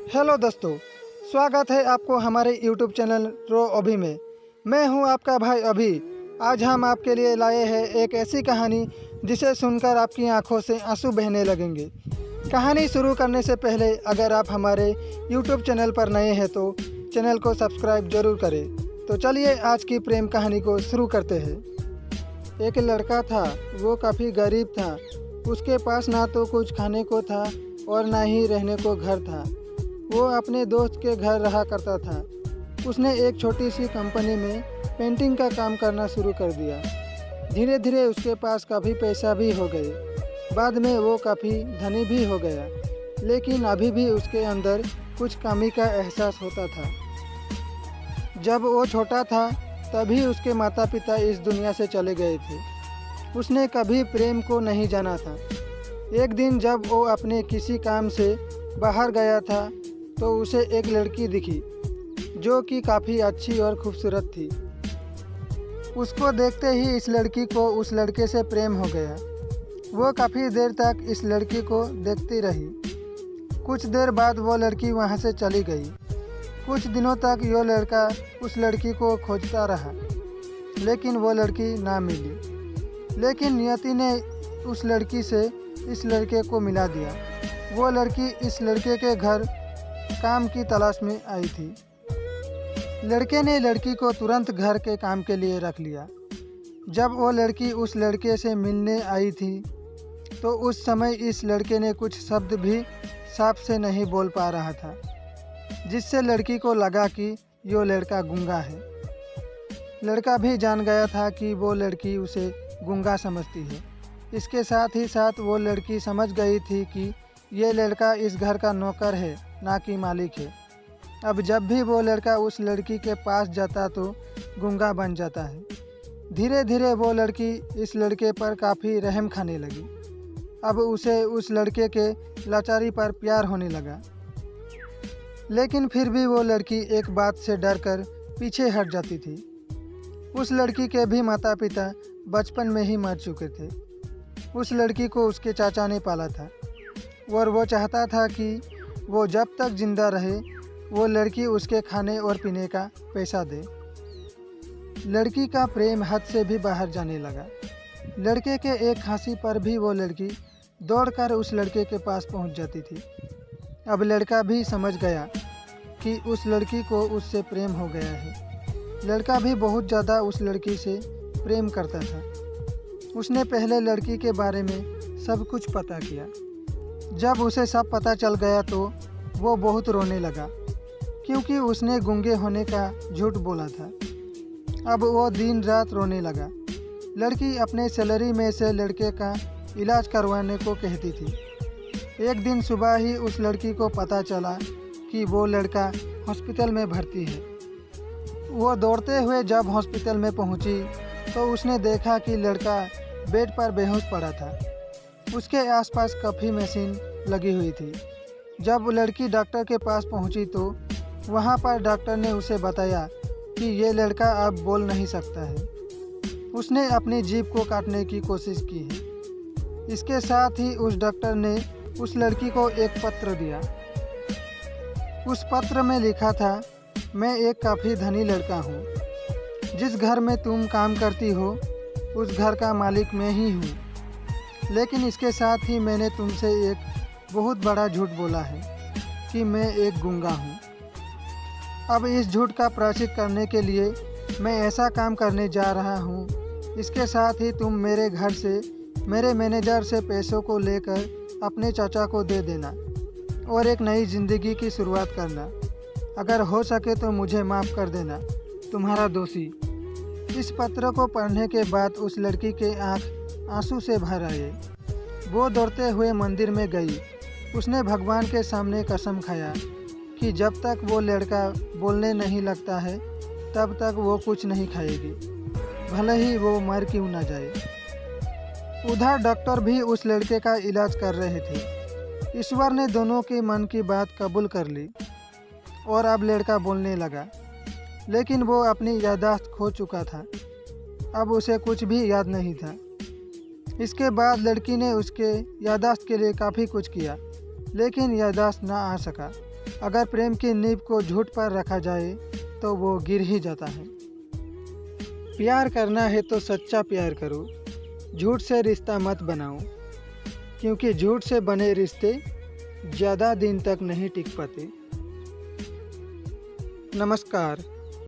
Hello दोस्तों, स्वागत है आपको हमारे YouTube चैनल रो अभी में। मैं हूं आपका भाई अभी। आज हम आपके लिए लाए हैं एक ऐसी कहानी जिसे सुनकर आपकी आंखों से आंसू बहने लगेंगे। कहानी शुरू करने से पहले अगर आप हमारे YouTube चैनल पर नए हैं तो चैनल को सब्सक्राइब जरूर करें। तो चलिए आज की प्रेम कहानी को शुरू करते हैं। एक लड़का था, वो काफ़ी गरीब था। उसके पास ना तो कुछ खाने को था और ना ही रहने को घर था। वो अपने दोस्त के घर रहा करता था। उसने एक छोटी सी कंपनी में पेंटिंग का काम करना शुरू कर दिया। धीरे धीरे उसके पास काफ़ी पैसा भी हो गए। बाद में वो काफ़ी धनी भी हो गया, लेकिन अभी भी उसके अंदर कुछ कमी का एहसास होता था। जब वो छोटा था तभी उसके माता पिता इस दुनिया से चले गए थे। उसने कभी प्रेम को नहीं जाना था। एक दिन जब वो अपने किसी काम से बाहर गया था तो उसे एक लड़की दिखी जो कि काफ़ी अच्छी और खूबसूरत थी। उसको देखते ही इस लड़की को उस लड़के से प्रेम हो गया। वो काफ़ी देर तक इस लड़की को देखती रही। कुछ देर बाद वो लड़की वहाँ से चली गई। कुछ दिनों तक यो लड़का उस लड़की को खोजता रहा, लेकिन वो लड़की ना मिली। लेकिन नियति ने उस लड़की से इस लड़के को मिला दिया। वो लड़की इस लड़के के घर काम की तलाश में आई थी। लड़के ने लड़की को तुरंत घर के काम के लिए रख लिया। जब वो लड़की उस लड़के से मिलने आई थी तो उस समय इस लड़के ने कुछ शब्द भी साफ से नहीं बोल पा रहा था, जिससे लड़की को लगा कि यो लड़का गूंगा है। लड़का भी जान गया था कि वो लड़की उसे गूंगा समझती है। इसके साथ ही साथ वो लड़की समझ गई थी कि ये लड़का इस घर का नौकर है, ना कि मालिक है। अब जब भी वो लड़का उस लड़की के पास जाता तो गूंगा बन जाता है। धीरे धीरे वो लड़की इस लड़के पर काफ़ी रहम खाने लगी। अब उसे उस लड़के के लाचारी पर प्यार होने लगा। लेकिन फिर भी वो लड़की एक बात से डरकर पीछे हट जाती थी। उस लड़की के भी माता पिता बचपन में ही मर चुके थे। उस लड़की को उसके चाचा ने पाला था और वो चाहता था कि वो जब तक जिंदा रहे वो लड़की उसके खाने और पीने का पैसा दे। लड़की का प्रेम हद से भी बाहर जाने लगा। लड़के के एक खांसी पर भी वो लड़की दौड़कर उस लड़के के पास पहुंच जाती थी। अब लड़का भी समझ गया कि उस लड़की को उससे प्रेम हो गया है। लड़का भी बहुत ज़्यादा उस लड़की से प्रेम करता था। उसने पहले लड़की के बारे में सब कुछ पता किया। जब उसे सब पता चल गया तो वो बहुत रोने लगा, क्योंकि उसने गूंगे होने का झूठ बोला था। अब वो दिन रात रोने लगा। लड़की अपने सैलरी में से लड़के का इलाज करवाने को कहती थी। एक दिन सुबह ही उस लड़की को पता चला कि वो लड़का हॉस्पिटल में भर्ती है। वो दौड़ते हुए जब हॉस्पिटल में पहुंची तो उसने देखा कि लड़का बेड पर बेहोश पड़ा था। उसके आसपास काफ़ी मशीन लगी हुई थी। जब लड़की डॉक्टर के पास पहुंची तो वहां पर डॉक्टर ने उसे बताया कि ये लड़का अब बोल नहीं सकता है। उसने अपनी जीभ को काटने की कोशिश की है। इसके साथ ही उस डॉक्टर ने उस लड़की को एक पत्र दिया। उस पत्र में लिखा था, मैं एक काफ़ी धनी लड़का हूँ। जिस घर में तुम काम करती हो उस घर का मालिक मैं ही हूँ। लेकिन इसके साथ ही मैंने तुमसे एक बहुत बड़ा झूठ बोला है कि मैं एक गूंगा हूँ। अब इस झूठ का प्रायश्चित करने के लिए मैं ऐसा काम करने जा रहा हूँ। इसके साथ ही तुम मेरे घर से मेरे मैनेजर से पैसों को लेकर अपने चाचा को दे देना और एक नई ज़िंदगी की शुरुआत करना। अगर हो सके तो मुझे माफ़ कर देना, तुम्हारा दोषी। इस पत्र को पढ़ने के बाद उस लड़की के आँख आंसू से भर आए। वो दौड़ते हुए मंदिर में गई। उसने भगवान के सामने कसम खाया कि जब तक वो लड़का बोलने नहीं लगता है तब तक वो कुछ नहीं खाएगी, भले ही वो मर क्यों ना जाए। उधर डॉक्टर भी उस लड़के का इलाज कर रहे थे। ईश्वर ने दोनों के मन की बात कबूल कर ली और अब लड़का बोलने लगा। लेकिन वो अपनी याददाश्त खो चुका था। अब उसे कुछ भी याद नहीं था। इसके बाद लड़की ने उसके याददाश्त के लिए काफ़ी कुछ किया, लेकिन याददाश्त ना आ सका। अगर प्रेम की नींव को झूठ पर रखा जाए तो वो गिर ही जाता है। प्यार करना है तो सच्चा प्यार करो, झूठ से रिश्ता मत बनाओ, क्योंकि झूठ से बने रिश्ते ज़्यादा दिन तक नहीं टिक पाते। नमस्कार।